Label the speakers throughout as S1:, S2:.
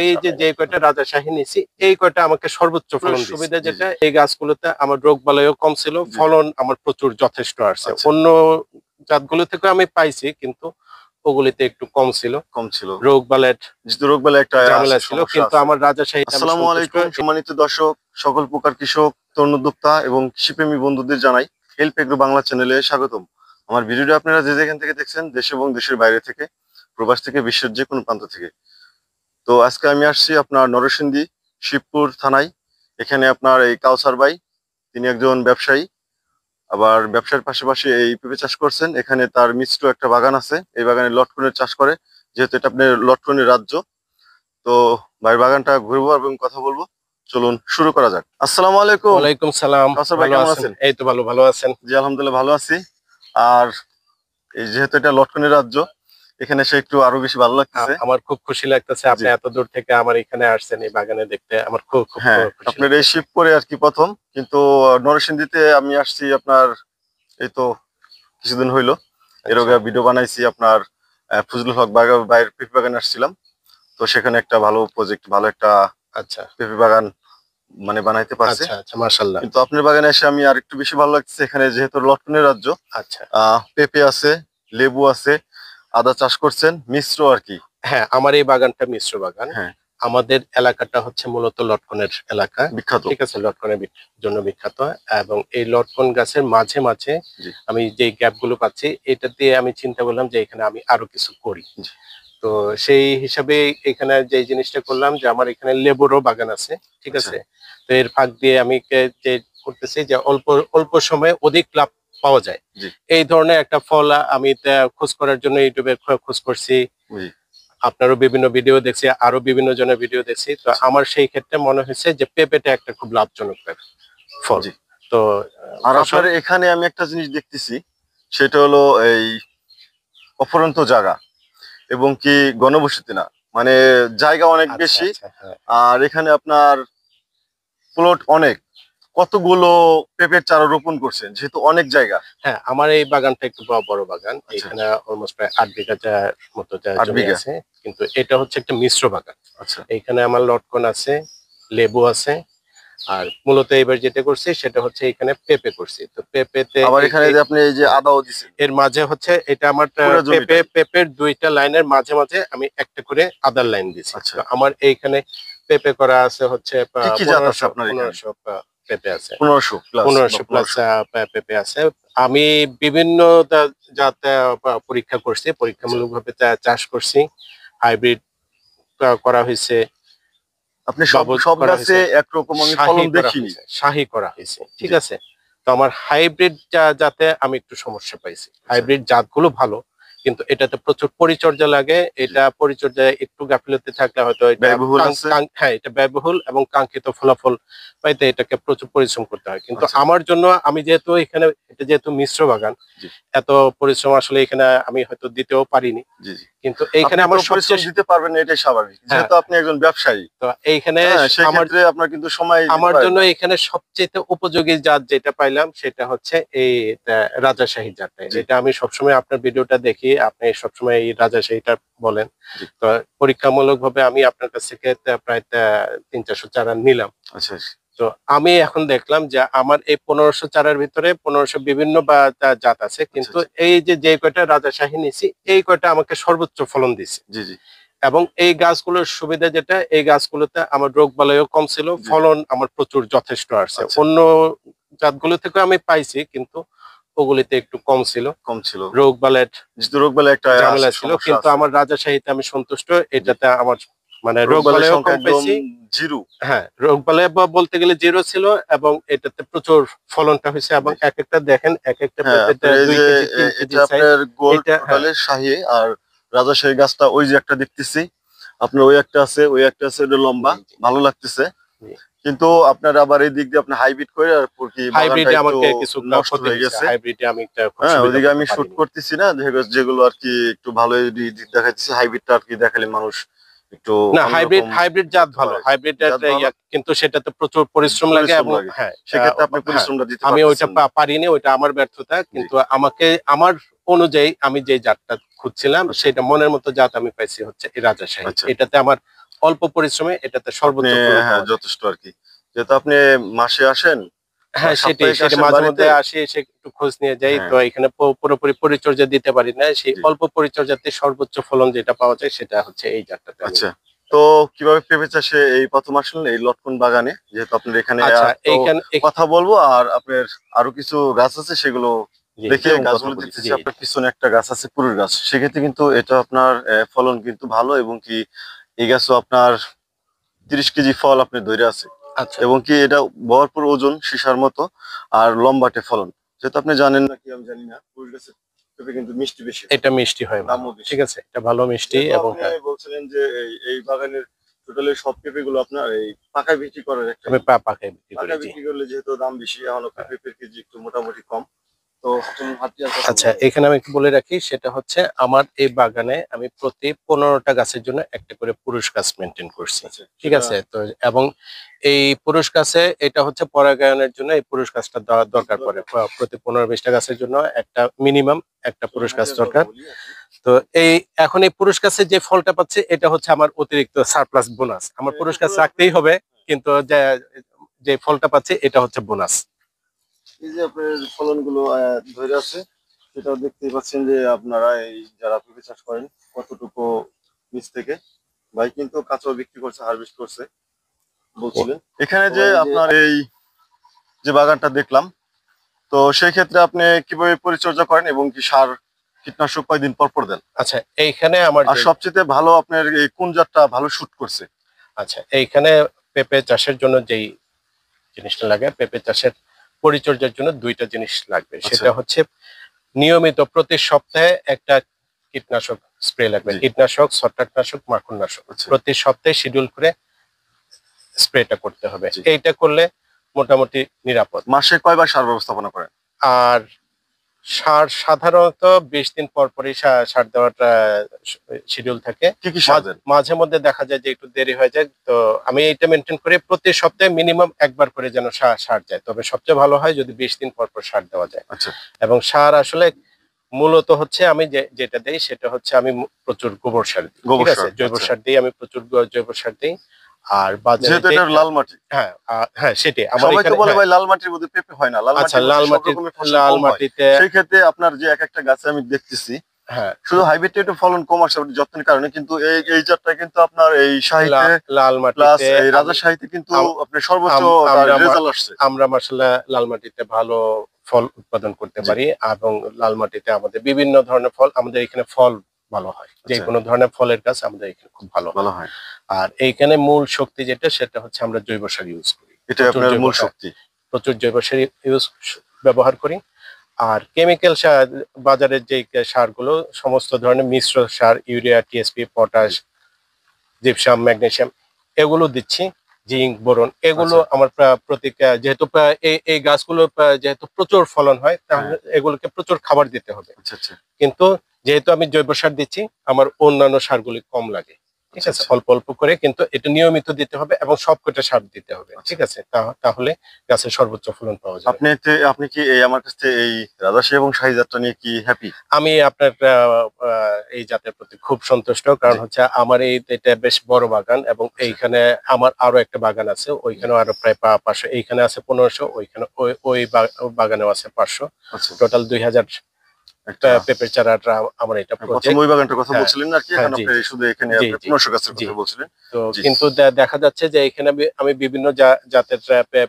S1: এই যে কয়টা রাজাশাহী নিছি এই কয়টা আমাকে সর্বোচ্চ ফলন সুবিধা যেটা এই গাছগুলোতে আমার রোগ বালাইও কম ছিল, ফলন আমার প্রচুর যথেষ্ট আসছে। অন্য জাতগুলো থেকে আমি পাইছি কিন্তু ওগুলিতে একটু কম ছিল রোগ বালাই
S2: একটা
S1: ঝামেলা ছিল, কিন্তু আমার রাজাশাহী।
S2: আসসালামু আলাইকুম সম্মানিত দর্শক, সকল প্রকার কৃষক, তরুণ উদ্যোক্তা এবং কৃষিপ্রেমী বন্ধুদের জানাই হেল্প এগ্রো বাংলা চ্যানেলে স্বাগতম। আমার ভিডিওটা আপনারা যে যেখান থেকে দেখছেন, দেশ এবং দেশের বাইরে থেকে, প্রবাস থেকে, বিশ্বের যে কোনো প্রান্ত থেকে। তো আজকে আমি আসছি আপনার নরসিংদী শিবপুর থানায়। এখানে আপনার এই কাউসার ভাই, তিনি একজন ব্যবসায়ী, আবার ব্যবসার পাশাপাশি এই পেঁপে চাষ করছেন। এখানে তার মিশ্র একটা বাগান আছে, এই বাগানে লটকনের চাষ করে, যেহেতু এটা আপনার লটকনের রাজ্য। তো ভাই বাগানটা ঘুরবো এবং কথা বলবো, চলুন শুরু করা যাক। আসসালামু আলাইকুম।
S1: ওয়ালাইকুম সালাম।
S2: কাউসার ভাই কেমন আছেন?
S1: এই তো ভালো আছেন?
S2: জি আলহামদুলিল্লাহ ভালো আছি। আর এই যেহেতু এটা লটকনের রাজ্য, এখানে এসে একটু আরো বেশি ভালো লাগতেছে।
S1: আমার খুব খুশি লাগতেছে আপনি এত দূর থেকে আমার এখানে আসছেন এই বাগানে দেখতে, আমার খুব
S2: হ্যাঁ, আপনার এই শিবপুরে আর কি প্রথম, কিন্তু নরসিংদীতে আমি আসছি আপনার এই তো কিছুদিন হইলো। এর আগে ভিডিও বানাইছি আপনার ফজলুল হক ভাইয়ের পেঁপে বাগানে আসছিলাম। তো সেখানে একটা ভালো প্রজেক্ট, ভালো একটা পেঁপে বাগান মানে বানাইতে পারছে।
S1: মাশাআল্লাহ।
S2: কিন্তু আপনার বাগানে এসে আমি আর একটু বেশি ভালো লাগছে। এখানে যেহেতু লটকনের রাজ্য, পেঁপে আছে, লেবু আছে, আদা চাষ করছেন মিশ্র আর কি।
S1: হ্যাঁ, আমার এই বাগানটা মিশ্র বাগান।
S2: হ্যাঁ,
S1: আমাদের এলাকাটা হচ্ছে মূলত লটকনের এলাকা,
S2: বিখ্যাত।
S1: ঠিক আছে, লটকনের জন্য বিখ্যাত। এবং এই লটকন গাছের মাঝে মাঝে আমি যে গ্যাপ গুলো পাচ্ছি, এটা দিয়ে আমি চিন্তা করলাম যে এখানে আমি আরো কিছু করি। তো সেই হিসাবে এখানে যে জিনিসটা করলাম যে আমার এখানে লেবুরও বাগান আছে, ঠিক আছে। তো এর ফাঁক দিয়ে আমি যে করতেছি যে অল্প অল্প সময়ে অধিক লাভ পাওয়া যায়, এই ধরনের একটা ফল আমি খোঁজ করার জন্য ইউটিউবে খোঁজ করছি। আপনারও বিভিন্ন ভিডিও দেখছি, আরো বিভিন্ন জনের ভিডিও দেখছি। তো আমার সেই ক্ষেত্রে মনে হয়েছে যে পেঁপেটা একটা খুব লাভজনক ফল। তো
S2: আর আপনার এখানে আমি একটা জিনিস দেখতেছি, সেটা হলো এই অফুরন্ত জায়গা এবং কি ঘনবসতি না, মানে জায়গা অনেক বেশি। আর এখানে আপনার প্লট অনেক, কতগুলো পেঁপের চারা রোপণ করছেন যেহেতু অনেক জায়গা?
S1: হ্যাঁ, আমার এই বাগানটা একটু বড় বাগান। এখানে অলমোস্ট প্রায় 8 বিঘা মতো জমি আছে, কিন্তু এটা হচ্ছে একটা মিশ্র বাগান। এখানে আমার লটকন আছে, লেবু আছে, আর মূলত এবার যেটা করছি সেটা হচ্ছে এখানে পেঁপে করছি। তো পেঁপেতে
S2: আবার এখানে যে আপনি এই যে আদাও দিছেন,
S1: এর মাঝে হচ্ছে এটা আমার পেঁপের দুইটা লাইনের মাঝে মাঝে আমি একটা করে আদার লাইন দিছি। আমার এইখানে পেঁপে করা আছে হচ্ছে 1500 পেঁপে আছে, 1500 প্লাস পেঁপে আছে। আমি বিভিন্ন জাত পরীক্ষা করছি, পরীক্ষামূলক ভাবে চাষ করছি, হাইব্রিড করা হয়েছে।
S2: আপনি সব গাছে একরকম আমি ফলন দেখিনি,
S1: শাহী করা হয়েছে, ঠিক আছে। তো আমার হাইব্রিড জাতে আমি একটু সমস্যা পাইছি। হাইব্রিড জাতগুলো ভালো, কিন্তু এটাতে প্রচুর পরিচর্যা লাগে। এটা পরিচর্যা একটু গাফিলতি থাকলে হয়তো হ্যাঁ, এটা ব্যয়বহুল এবং কাঙ্ক্ষিত ফলাফল পাইতে এটাকে প্রচুর পরিশ্রম করতে হয়। কিন্তু আমার জন্য, আমি যেহেতু এখানে, এটা যেহেতু মিশ্র বাগান, এত পরিশ্রম আসলে এখানে আমি হয়তো দিতেও পারিনি। কিন্তু এইখানে আমার
S2: পরিশ্রম দিতে পারবেন না, এটাই স্বাভাবিক, যেহেতু আপনি একজন ব্যবসায়ী।
S1: তো এইখানে
S2: আপনার কিন্তু সময়,
S1: আমার জন্য এখানে সবচেয়ে উপযোগী জাত যেটা পাইলাম সেটা হচ্ছে এই রাজাশাহী জাতটা। এটা আমি সবসময় আপনার ভিডিওটা দেখি, আপনি সবসময় এই রাজাশাহীটা বলেন। তো পরীক্ষামূলক ভাবে আমি আপনার কাছ থেকে প্রায় 300-400 চারা নিলাম। তো আমি এখন দেখলাম যে আমার এই 1500 চারার ভিতরে 1500 বিভিন্ন জাত আছে, কিন্তু এই যে কয়টা রাজাশাহী নিছি এই কয়টা আমাকে সর্বোচ্চ ফলন দিছে। এবং এই গাছগুলোর সুবিধা যেটা, এই গাছগুলোতে আমার রোগ বালাইও কম ছিল, ফলন আমার প্রচুর যথেষ্ট আসছে। অন্য জাতগুলো থেকে আমি পাইছি কিন্তু ওগুলিতে একটু কম ছিল রোগ বালাই
S2: একটা
S1: ঝামেলা ছিল, কিন্তু আমার রাজাশাহীতে আমি সন্তুষ্ট। এটাতে আমার মানে রোগ বালাইও কম পাইছি,
S2: জিরো।
S1: হ্যাঁ, রোগ বালাই বলতে গেলে জিরো ছিল, এবং এটাতে প্রচুর ফলনটা হয়েছে। এবং এক একটা দেখেন, এক একটা পেঁপেতে 2 কেজি 3 কেজি সাইজ।
S2: শাহী আর রাজাশাহী গাছটা ওই যে একটা দেখতেছি আপনার, ওই একটা আছে, ওটা লম্বা, ভালো লাগতেছে। কিন্তু আপনার আবার এই দিক দিয়ে আপনি হাইব্রিড করে আর
S1: হাইব্রিডে আমাকে কিছু নষ্ট হয়ে গেছে। হাইব্রিডে আমি একটা
S2: ওইদিকে আমি শুট করতেছি না, যেগুলো আর কি একটু ভালো দেখাচ্ছি, হাইব্রিডটা আর কি দেখালে মানুষ একটু
S1: না, হাইব্রিড জাত ভালো, হাইব্রিড, কিন্তু সেটাতে প্রচুর পরিশ্রম লাগে। এবং হ্যাঁ,
S2: সেক্ষেত্রে আপনি পরিশ্রমটা দিতে
S1: আমি ওইটা পারিনি, ওইটা আমার ব্যর্থতা। কিন্তু আমাকে আমার অনুযায়ী আমি যে জাতটা খুঁজছিলাম সেটা মনের মতো জাত আমি পাইছি হচ্ছে এই রাজাশাহী। এটাতে আমার অল্প পরিশ্রমে এটাতে সর্বোচ্চ
S2: আপনি,
S1: ফলন
S2: হ্যাঁ,
S1: পাওয়া যায়।
S2: যথেষ্ট আর কি। যেহেতু আপনি মাসে আসেন
S1: হ্যাঁ,
S2: বা
S1: সেটাই
S2: সাপ্তাহিক
S1: সেটা
S2: আসেন
S1: মাঝে
S2: বাড়িতে।
S1: মধ্যে আসি, এসে একটু খোঁজ নিয়ে যাই।
S2: হ্যাঁ,
S1: তো এখানে পুরোপুরি পরিচর্যা দিতে পারি না, সেই
S2: জি।
S1: অল্প পরিচর্যাতে সর্বোচ্চ ফলন যেটা পাওয়া যায় সেটা হচ্ছে এই জাতটাতে আমি।
S2: আচ্ছা। তো কিভাবে পেঁপে চাষে এই ১ম আসলেন এই লটকন বাগানে? যেহেতু আপনার এখানে
S1: আচ্ছা,
S2: তো
S1: এইখানে
S2: কথা বলবো, আর আপনার আরো কিছু গাছ আছে সেগুলো
S1: জি
S2: দেখে
S1: এবং কথা
S2: গাছগুলো
S1: বলি।
S2: দেখতেছি।
S1: জি,
S2: আপনার পিছনে একটা গাছ আছে পুরুষ গাছ। সেক্ষেত্রে কিন্তু এটা আপনার ফলন কিন্তু ভালো, এবং কি এই গাছও আপনার ৩০ কেজি ফল আপনার ধইরা আছে।
S1: আচ্ছা,
S2: এবং কি এটা ভরপুর ওজন সীসার মতো, আর লম্বাটে ফলন। যেহেতু আপনি জানেন নাকি আমি জানি না, পুরুষ গাছের পেঁপে কিন্তু মিষ্টি বেশি হয়,
S1: এটা মিষ্টি হয় ভালো।
S2: দামও বেশি।
S1: ঠিক আছে, এটা ভালো মিষ্টি
S2: যেহেতু
S1: এবং
S2: আপনি
S1: হ্যাঁ,
S2: বলছিলেন যে এই বাগানের টোটালি সব পেঁপে গুলো আপনার এই পাকায় বিক্রি করার একটা
S1: আমি পাকায় বিক্রি করি।
S2: পাকায়
S1: জি।
S2: বিক্রি করলে যেহেতু দাম বেশি, এখনো পেঁপের কেজি একটু মোটামুটি কম। তো চলুন হাঁটিয়ে কথা
S1: আচ্ছা,
S2: বলি।
S1: এখানে আমি একটু বলে রাখি, সেটা হচ্ছে আমার এই বাগানে আমি প্রতি ১৫টা গাছের জন্য একটা করে পুরুষ গাছ মেনটেন করছি।
S2: আচ্ছা,
S1: ঠিক
S2: সেটা
S1: আছে? তো এবং এই পুরুষ গাছে এটা হচ্ছে পরাগায়নের জন্য এই পুরুষ গাছটা দেওয়া দরকার পড়ে। প্রতি ১৫-২০টা গাছের জন্য একটা মিনিমাম একটা
S2: চলুন
S1: পুরুষ গাছ
S2: হাঁটিয়ে কথা
S1: দরকার।
S2: বলি আর কি।
S1: তো এই এখন এই পুরুষ গাছের যে ফলটা পাচ্ছি এটা হচ্ছে আমার অতিরিক্ত সারপ্লাস বোনাস। আমার পুরুষ গাছ
S2: এরপরে
S1: রাখতেই
S2: আপনার
S1: হবে, কিন্তু যে ফলটা পাচ্ছি এটা হচ্ছে বোনাস।
S2: এই যে আপনার ফলনগুলো ধরে আছে, সেটাও দেখতেই পাচ্ছেন যে আপনারা এই যারা পেঁপে চাষ করেন কতটুকু নিচ থেকে। ভাই কিন্তু কাঁচাও বিক্রি করছে, হারভেস্ট করছে বলছিলেন। এখানে যে আপনার এই যে বাগানটা দেখলাম, তো সেই ক্ষেত্রে আপনি কিভাবে পরিচর্যা করেন এবং কি সার কীটনাশক কয়দিন পর পর দেন?
S1: আচ্ছা, এইখানে আমার
S2: আর
S1: যে
S2: সবচেয়ে ভালো আপনার এই কোন জাতটা ভালো শুট করছে?
S1: আচ্ছা, এইখানে পেঁপে চাষের জন্য যেই জিনিসটা লাগে, পেঁপে চাষের পরিচর্যার জন্য ২টা জিনিস লাগবে।
S2: আচ্ছা,
S1: সেটা হচ্ছে নিয়মিত প্রতি সপ্তাহে একটা কীটনাশক স্প্রে লাগবে।
S2: জি,
S1: কীটনাশক, ছত্রাকনাশক, মাকড়নাশক।
S2: আচ্ছা,
S1: প্রতি সপ্তাহে শিডিউল করে স্প্রেটা করতে হবে।
S2: জি।
S1: এইটা করলে মোটামুটি নিরাপদ।
S2: মাসে কয়বার সার ব্যবস্থাপনা করেন?
S1: আর সার সাধারণত ২০ দিন পর পরই সার দেওয়াটা শিডিউল থাকে।
S2: কি কি সার দেন?
S1: মাঝে মধ্যে দেখা যায় যে একটু দেরি হয়ে যায়। তো আমি এইটা মেইনটেইন করি প্রতি সপ্তাহে মিনিমাম একবার করে যেন সার যায়। তবে সবচেয়ে ভালো হয় যদি ২০ দিন পর পর সার দেওয়া যায়।
S2: আচ্ছা,
S1: এবং সার আসলে মূলত হচ্ছে আমি যেটা দেই সেটা হচ্ছে আমি প্রচুর গোবর সার দিই। ঠিক
S2: গোবর
S1: আছে?
S2: সার।
S1: জৈব
S2: আচ্ছা।
S1: সার দিই, আমি প্রচুর জৈব সার দেই। আর বাজারে
S2: যেহেতু
S1: যে
S2: এটা লাল মাটি।
S1: হ্যাঁ, হ্যাঁ সেটাই। আমার
S2: সবাই তো
S1: এখানে
S2: বলে
S1: হ্যাঁ,
S2: ভাই লাল মাটির মধ্যে পেঁপে হয় না। লাল
S1: আচ্ছা
S2: মাটির মধ্যে
S1: লাল
S2: সব
S1: মাটি
S2: রকমের ফসল
S1: লাল
S2: কম হয়।
S1: মাটিতে
S2: সেই ক্ষেত্রে আপনার যে একটা গাছে আমি দেখতেছি,
S1: হ্যাঁ,
S2: শুধু হাইব্রিড একটু ফলন কম আসে আপনার যত্নের কারণে, কিন্তু এই জাতটা কিন্তু আপনার এই
S1: লা
S2: সাহিত্যে
S1: লাল
S2: প্লাস
S1: মাটিতে
S2: এই
S1: আমি
S2: রাজা সাহিত্যে কিন্তু
S1: আম
S2: আপনার সর্বোচ্চ
S1: আম
S2: তার
S1: আমরা
S2: রেজাল্ট আসছে।
S1: আমরা মাশাআল্লাহ লাল মাটিতে ভালো ফল উৎপাদন করতে
S2: জি,
S1: পারি এবং লাল মাটিতে আমাদের বিভিন্ন ধরনের ফল, আমাদের এখানে ফল ভালো হয়। যে
S2: আচ্ছা,
S1: কোনো ধরনের ফলের গাছ আমাদের এখানে খুব ভালো হয়।
S2: ভালো হয়।
S1: আর এইখানে মূল শক্তি যেটা সেটা হচ্ছে আমরা জৈব সার ইউজ করি।
S2: এটাই আপনার মূল
S1: হ্যাঁ,
S2: শক্তি।
S1: প্রচুর জৈব সার ব্যবহার করি। আর কেমিক্যাল সার বাজারের যে সারগুলো সমস্ত ধরনের মিশ্র সার ইউরিয়া, টিএসপি, পটাশ,
S2: জি,
S1: জিপসাম, ম্যাগনেসিয়াম এগুলো দিচ্ছি। জিঙ্ক, বোরন এগুলো
S2: আচ্ছা,
S1: আমার যেহেতু এই গাছগুলো যেহেতু প্রচুর ফলন হয়
S2: হ্যাঁ,
S1: তাহলে এগুলোকে প্রচুর খাবার দিতে হবে।
S2: আচ্ছা, আচ্ছা,
S1: কিন্তু যেহেতু আমি জৈব সার দিচ্ছি আমার অন্যান্য সারগুলি কম লাগে। ঠিক
S2: আচ্ছা,
S1: আছে?
S2: আচ্ছা,
S1: অল্প অল্প করে, কিন্তু এটা নিয়মিত দিতে হবে এবং সবকটা সার দিতে হবে।
S2: আচ্ছা।
S1: ঠিক আছে? তাহলে গাছের সর্বোচ্চ ফলন পাওয়া যাবে।
S2: আপনি কি এই আমার কাছ থেকে এই রাজশাহী এবং শাহী জাতটা নিয়ে কি হ্যাপি?
S1: আমি আপনার এই জাতের প্রতি খুব সন্তুষ্ট।
S2: জি,
S1: কারণ হচ্ছে আমার এটা বেশ বড় বাগান এবং
S2: আচ্ছা,
S1: এইখানে আমার আরো একটা বাগান আছে।
S2: জি,
S1: ওইখানেও আরো প্রায় ৫০০, এইখানে আছে ১৫০০, ওইখানে ওই বাগানেও আছে ৫০০।
S2: আচ্ছা।
S1: টোটাল ২০০০
S2: একটা
S1: পেঁপের চারাটা আমার এটা
S2: ১ম
S1: প্রজেক্ট।
S2: ওই বাগানটার কথা
S1: হ্যাঁ,
S2: বলছিলেন আরকি।
S1: হ্যাঁ,
S2: এখন
S1: জি,
S2: আপনি
S1: জি,
S2: শুধু এখানে
S1: জি,
S2: আপনি
S1: জি,
S2: ১৫০০ গাছের
S1: জি।
S2: কথা বলছিলেন।
S1: তো
S2: জি,
S1: কিন্তু দেখা যাচ্ছে যে এখানে আমি বিভিন্ন জাতের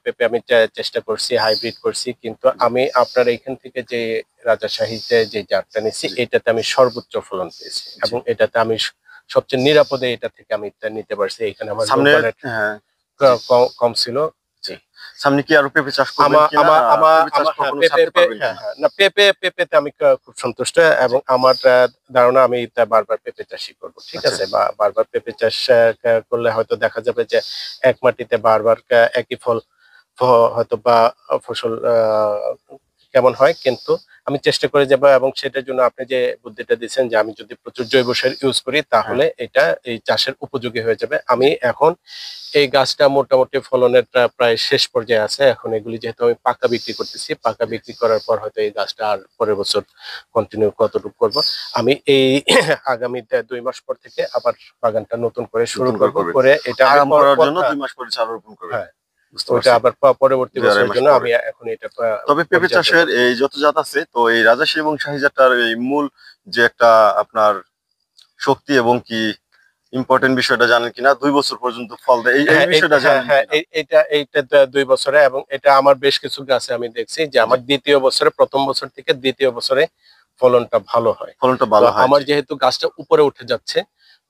S1: পেঁপে আমি চেষ্টা করছি, হাইব্রিড করছি। কিন্তু
S2: জি,
S1: আমি আপনার এইখান থেকে যে রাজশাহীতে যে জাতটা নিচ্ছি
S2: জি,
S1: এটাতে আমি সর্বোচ্চ ফলন পেয়েছি
S2: জি।
S1: এবং এটাতে আমি সবচেয়ে নিরাপদে এটা থেকে আমি এটা নিতে পারছি। এখানে আমার
S2: সামনে,
S1: রোগবালাই
S2: হ্যাঁ, জি,
S1: কম ছিল।
S2: আচ্ছা।
S1: জি।
S2: সামনে কি আরো পেঁপে চাষ করবেন
S1: আমা
S2: কিনা?
S1: আমা আমা
S2: পেঁপে চাষ
S1: আমা হ্যাঁ,
S2: কখনো ছাড়তে পারবেন
S1: হ্যাঁ,
S2: কিনা?
S1: হ্যাঁ। না পেঁপেতে আমি খুব সন্তুষ্ট
S2: জি,
S1: এবং আমার ধারণা আমি তা বারবার পেঁপে চাষই করব। ঠিক
S2: আচ্ছা,
S1: আছে? বারবার পেঁপে চাষ করলে হয়তো দেখা যাবে যে এক মাটিতে বারবার একই ফল হয়তো বা ফসল কেমন হয়, কিন্তু আমি চেষ্টা করে যাবো। এবং সেটার জন্য আপনি যে বুদ্ধিটা দিচ্ছেন যে আমি যদি প্রচুর জৈব সার ইউজ করি তাহলে এটা এই চাষের উপযোগী হয়ে যাবে। আমি এখন এই গাছটা মোটামুটি ফলনের প্রায় শেষ পর্যায়ে আছে। এখন এগুলি যেহেতু আমি পাকা বিক্রি করতেছি, পাকা বিক্রি করার পর হয়তো এই গাছটা আর পরের বছর কন্টিনিউ কতটুকু করব। আমি এই আগামী 2 মাস পর থেকে আবার বাগানটা নতুন করে শুরু
S2: নতুন করে
S1: করব,
S2: করবেন।
S1: করে এটা আমি
S2: আগাম করার জন্য 2 মাস পরে চারা রোপণ করবেন।
S1: হ্যাঁ,
S2: বুঝতে
S1: ওইটা
S2: পারছি।
S1: আবার পরবর্তী
S2: 2 আড়াই
S1: বছরের
S2: মাস
S1: জন্য
S2: পরে।
S1: আমি এখন এটা
S2: তবে পেঁপে
S1: পরিচর্যা
S2: চাষের
S1: করব।
S2: এই যত জাত আছে, তো এই রাজশাহী এবং শাহিজারটার এই মূল যে একটা আপনার শক্তি এবং কি ইম্পর্টেন্ট বিষয়টা জানেন কিনা, 2 বছর পর্যন্ত ফল দেয়, এই
S1: হ্যাঁ,
S2: বিষয়টা জানেন
S1: হ্যাঁ,
S2: কিনা?
S1: এইটা 2 বছরে, এবং এটা আমার বেশ কিছু গাছে আমি দেখছি যে আমার দ্বিতীয় বছরে, প্রথম বছর থেকে দ্বিতীয় বছরে ফলনটা ভালো হয়।
S2: ফলনটা
S1: তো
S2: ভালো হয়।
S1: আমার যেহেতু গাছটা উপরে উঠে যাচ্ছে,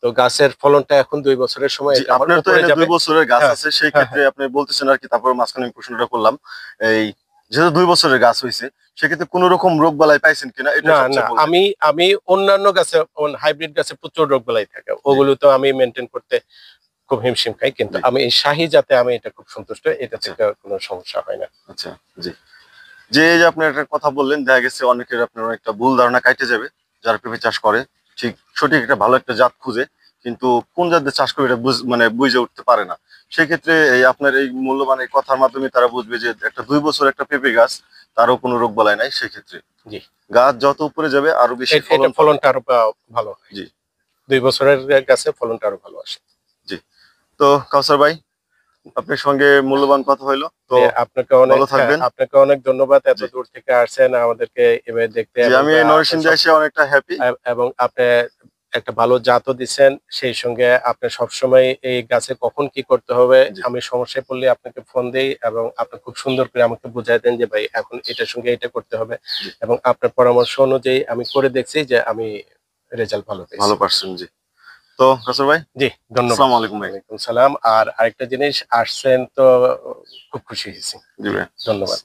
S1: তো গাছের ফলনটা এখন 2 বছরের সময়
S2: জি,
S1: এটা আমার
S2: আপনার তো
S1: উপরে
S2: এনে
S1: যাবে।
S2: 2 বছরের গাছ
S1: হ্যাঁ,
S2: আছে, সেই
S1: হ্যাঁ,
S2: ক্ষেত্রে আপনি বলতেছেন আর কি, তারপর মাঝখানে আমি প্রশ্নটা করলাম, এই যেহেতু 2 বছরের গাছ হইছে, সেক্ষেত্রে কোন রকম রোগ বালাই পাইছেন কিনা, এটা
S1: না,
S2: সবচেয়ে বলবেন।
S1: আমি আমি অন্যান্য গাছে, হাইব্রিড গাছে প্রচুর রোগবালাই থাকে, ওগুলো তো আমি মেনটেন করতে খুব হিমশিম খাই, কিন্তু
S2: জি।
S1: আমি এই শাহী জাতে আমি এটা খুব সন্তুষ্ট, এটা
S2: আচ্ছা।
S1: থেকে কোনো সমস্যা হয় না।
S2: আচ্ছা, জি। যে এই যে আপনি একটা কথা বললেন, দেখা গেছে অনেকের আপনার একটা ভুল ধারণা কাইটে যাবে যারা পেঁপে চাষ করে, ঠিক সঠিক একটা ভালো একটা জাত খুঁজে, কিন্তু কোন জাত দিয়ে চাষ করে এটা মানে বুঝে উঠতে পারে না। সেক্ষেত্রে এই আপনার এই মূল্যবান এই কথার মাধ্যমে তারা বুঝবে যে একটা 2 বছর একটা পেঁপে গাছ, তারও কোনো রোগ বালাই নাই। সেক্ষেত্রে
S1: জি,
S2: গাছ যত উপরে যাবে আরো বেশি
S1: এটা
S2: ফলন পাবে।
S1: ফলনটা আরো ভালো হয়।
S2: জি,
S1: 2 বছরের গাছে ফলনটা আরো ভালো আসে।
S2: জি। তো কাউসার ভাই, আপনার সঙ্গে মূল্যবান কথা হইলো। তো
S1: যে আপনাকে অনেক,
S2: ভালো থাকবেন।
S1: আপনাকে অনেক ধন্যবাদ এত
S2: জি,
S1: দূর থেকে আসছেন আমাদেরকে এভাবে দেখতে,
S2: জি,
S1: এবং
S2: আমি এই নরসিংদী এসে অনেকটা হ্যাপি।
S1: এবং আপনি একটা ভালো জাতও দিচ্ছেন। সেই সঙ্গে আপনি সবসময় এই গাছে কখন কি করতে হবে,
S2: জি,
S1: আমি সমস্যায় পড়লে আপনাকে ফোন দেই, এবং আপনি খুব সুন্দর করে আমাকে বুঝাই দেন যে ভাই এখন এটার সঙ্গে এটা করতে হবে,
S2: জি,
S1: এবং আপনার পরামর্শ অনুযায়ী আমি করে দেখছি যে আমি রেজাল্ট ভালো পেয়েছি।
S2: ভালো পারছেন। জি। তো কাউসার ভাই,
S1: জি, ধন্যবাদ।
S2: আসসালামু আলাইকুম ভাই।
S1: ওয়ালাইকুম সালাম। আর আরেকটা জিনিস, আসছেন তো খুব খুশি হয়েছি।
S2: জি ভাই।
S1: ধন্যবাদ।